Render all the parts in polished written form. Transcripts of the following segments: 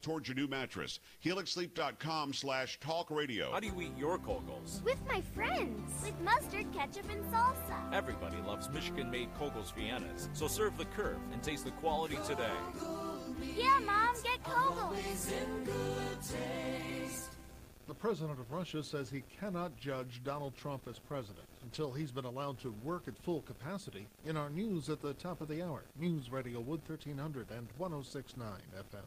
towards your new mattress. HelixSleep.com/talk radio. How do you eat your Kogels? With my friends. With mustard, ketchup, and salsa. Everybody loves Michigan-made Kogels Viennas, so serve the curve and taste the quality today. Yeah, Mom, get Kogels. The president of Russia says he cannot judge Donald Trump as president until he's been allowed to work at full capacity. In our news at the top of the hour, News Radio Wood 1300 and 106.9 FM.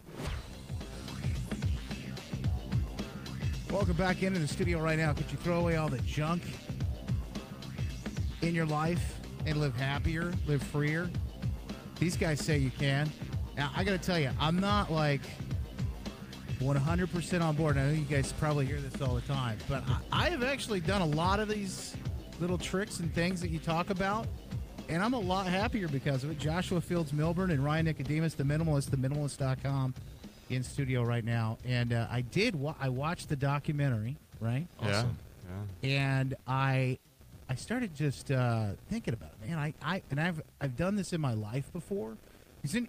Welcome back into the studio right now. Could you throw away all the junk in your life and live happier, live freer? These guys say you can. Now, I got to tell you, I'm not like 100% on board. I know you guys probably hear this all the time, but I have actually done a lot of these little tricks and things that you talk about, and I'm a lot happier because of it. Joshua Fileds Milburn and Ryan Nicodemus, the Minimalists, theminimalists.com, in studio right now. And I watched the documentary, right? Awesome. Yeah. And I started just thinking about it, man. I've done this in my life before.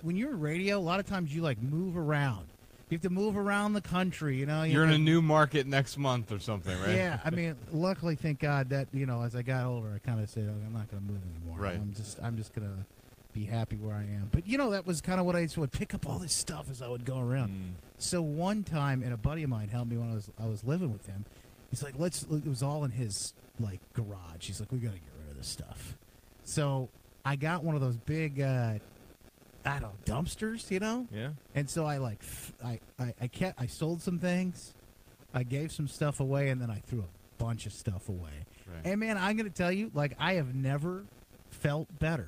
When you're in radio, a lot of times you like move around. You have to move around the country, you know. You're in a new market next month or something, right? Yeah, I mean, luckily, thank God that, you know, as I got older, I kind of said, I'm not going to move anymore. Right. I'm just going to be happy where I am. But, you know, that was kind of what I would pick up all this stuff as I would go around. So one time, and a buddy of mine helped me when I was living with him. He's like, it was all in his, like, garage. He's like, we got to get rid of this stuff. So I got one of those big, dumpsters, you know? Yeah. And so I sold some things, I gave some stuff away, and then I threw a bunch of stuff away. Right. And man, I'm going to tell you, like, I have never felt better.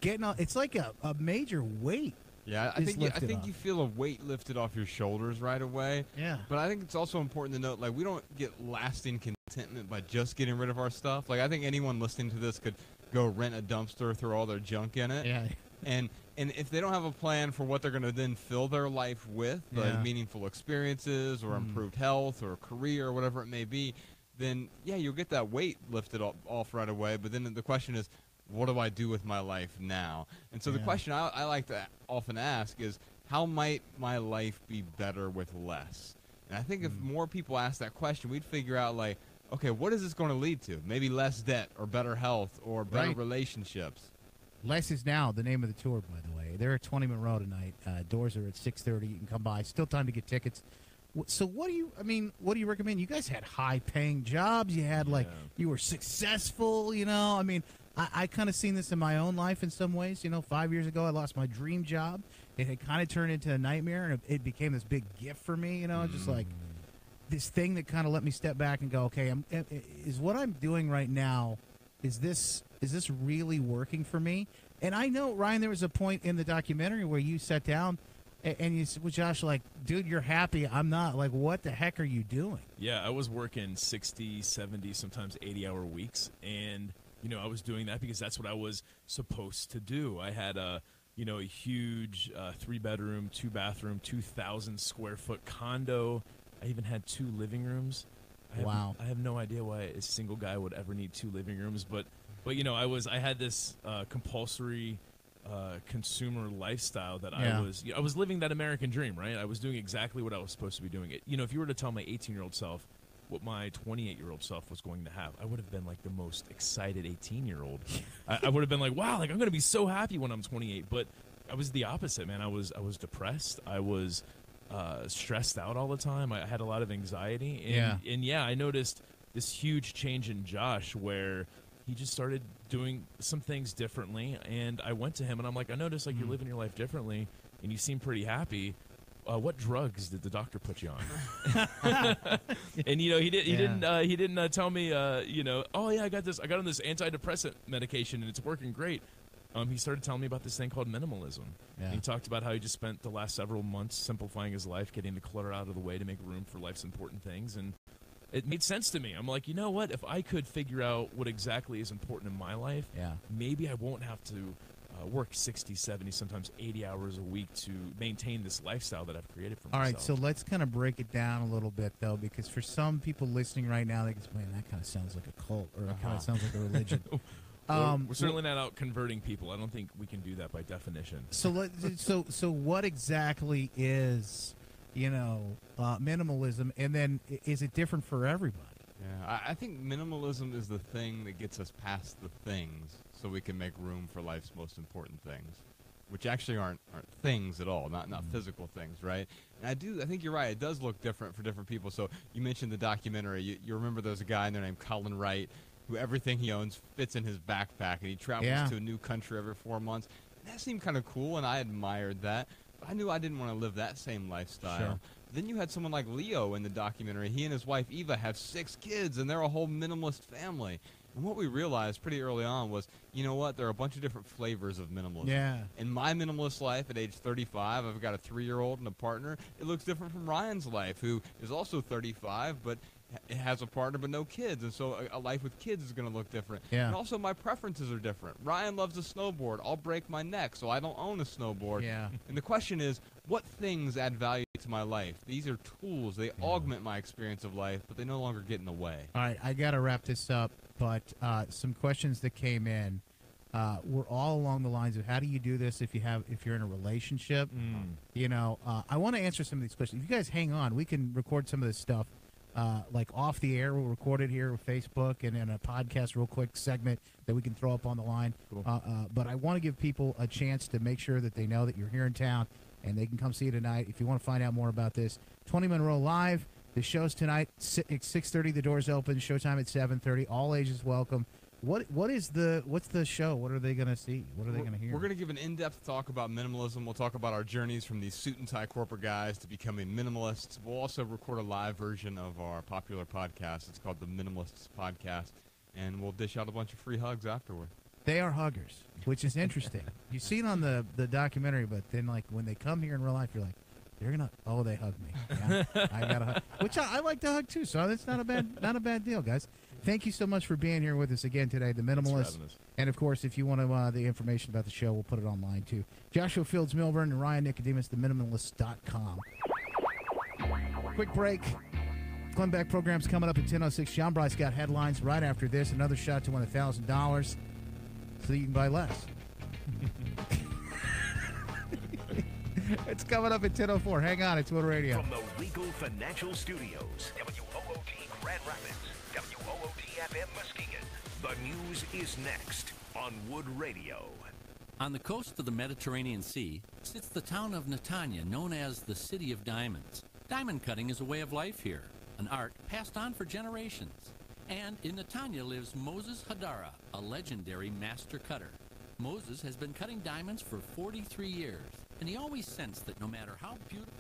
Getting on, it's like a major weight. Yeah, I think you feel a weight lifted off your shoulders right away. Yeah. But I think it's also important to note, like, we don't get lasting contentment by just getting rid of our stuff. Like, I think anyone listening to this could go rent a dumpster, throw all their junk in it. Yeah. And if they don't have a plan for what they're going to then fill their life with, like meaningful experiences or improved health or career or whatever it may be, then, yeah, you'll get that weight lifted off right away. But then the question is, what do I do with my life now? And so the question I like to often ask is, how might my life be better with less? And I think if more people ask that question, we'd figure out, like, okay, what is this going to lead to? Maybe less debt or better health or better relationships. Less is Now, the name of the tour, by the way. They're at 20 Monroe tonight. Doors are at 6:30. You can come by. Still time to get tickets. So what do you recommend? You guys had high-paying jobs. You had, you were successful, you know. I mean, I kind of seen this in my own life in some ways. You know, 5 years ago, I lost my dream job. It had kind of turned into a nightmare, and it became this big gift for me, you know, just like this thing that kind of let me step back and go, okay, is what I'm doing right now, is this really working for me? And I know, Ryan, there was a point in the documentary where you sat down and you said, well, Josh, like, dude, you're happy. I'm not. Like, what the heck are you doing? Yeah, I was working 60, 70, sometimes 80-hour weeks. And, you know, I was doing that because that's what I was supposed to do. I had a huge 3-bedroom, 2-bathroom, 2,000-square-foot condo. I even had 2 living rooms. Wow. I have no idea why a single guy would ever need 2 living rooms, but you know, I had this compulsory consumer lifestyle that I was living that American dream, right? I was doing exactly what I was supposed to be doing. You know, if you were to tell my 18-year-old self what my 28-year-old self was going to have, I would have been like the most excited 18-year-old. I would have been like, wow, like I'm going to be so happy when I'm 28. But I was the opposite, man. I was depressed. I was stressed out all the time. I had a lot of anxiety. And I noticed this huge change in Josh where he just started doing some things differently. And I went to him and I'm like, I noticed like you're living your life differently and you seem pretty happy. What drugs did the doctor put you on? And you know, he didn't tell me, you know, oh yeah, I got on this antidepressant medication and it's working great. He started telling me about this thing called minimalism. Yeah. And he talked about how he just spent the last several months simplifying his life, getting the clutter out of the way to make room for life's important things. And it made sense to me. I'm like, you know what? If I could figure out what exactly is important in my life, maybe I won't have to work 60, 70, sometimes 80 hours a week to maintain this lifestyle that I've created for myself. All right, so let's kind of break it down a little bit, though, because for some people listening right now, they go, man, that kind of sounds like a cult, or it kind of sounds like a religion. We're certainly not out converting people. I don't think we can do that by definition. So what exactly is minimalism, and then is it different for everybody? Yeah, I think minimalism is the thing that gets us past the things so we can make room for life's most important things, which actually aren't things at all, not physical things, right? And I think you're right. It does look different for different people. So you mentioned the documentary. You remember there's a guy in there named Colin Wright who everything he owns fits in his backpack, and he travels to a new country every 4 months. And that seemed kind of cool, and I admired that. But I knew I didn't want to live that same lifestyle. Sure. Then you had someone like Leo in the documentary. He and his wife Eva have 6 kids, and they're a whole minimalist family. And what we realized pretty early on was, you know what? There are a bunch of different flavors of minimalism. Yeah. In my minimalist life at age 35, I've got a 3-year-old and a partner. It looks different from Ryan's life, who is also 35, but has a partner but no kids. And so a life with kids is going to look different. Yeah. And also my preferences are different. Ryan loves a snowboard. I'll break my neck, so I don't own a snowboard. Yeah. And the question is, what things add value to my life? These are tools. They augment my experience of life, but they no longer get in the way. All right, I got to wrap this up, but some questions that came in were all along the lines of how do you do this if you're in a relationship? I want to answer some of these questions. If you guys hang on, we can record some of this stuff like off the air. We'll record it here with Facebook and in a podcast real quick segment that we can throw up on the line. Cool. But I want to give people a chance to make sure that they know that you're here in town and they can come see you tonight. If you want to find out more about this, 20 Monroe Live. The show's tonight, 6:30. The doors open. Showtime at 7:30. All ages welcome. What's the show? What are they going to see? What are they going to hear? We're going to give an in-depth talk about minimalism. We'll talk about our journeys from these suit and tie corporate guys to becoming minimalists. We'll also record a live version of our popular podcast. It's called the Minimalists Podcast, and we'll dish out a bunch of free hugs afterward. They are huggers, which is interesting. You see it on the documentary, but then like when they come here in real life, you're like, they're gonna. Oh, they hug me. Yeah, I got to hug. Which I like to hug too. So that's not a bad deal, guys. Thank you so much for being here with us again today, the Minimalists. And of course, if you want to the information about the show, we'll put it online too. Joshua Fileds Milburn and Ryan Nicodemus, theminimalists.com. Quick break. Glenn Beck program's coming up at 10:06. John Bryce got headlines right after this. Another shot to win $1,000 so you can buy less. It's coming up at 10:04. Hang on, it's Wood Radio. From the Regal Financial Studios, WOOT Grand Rapids, WOOT FM Muskegon. The news is next on Wood Radio. On the coast of the Mediterranean Sea sits the town of Netanya, known as the City of Diamonds. Diamond cutting is a way of life here, an art passed on for generations. And in Netanya lives Moses Hadara, a legendary master cutter. Moses has been cutting diamonds for 43 years, and he always sensed that no matter how beautiful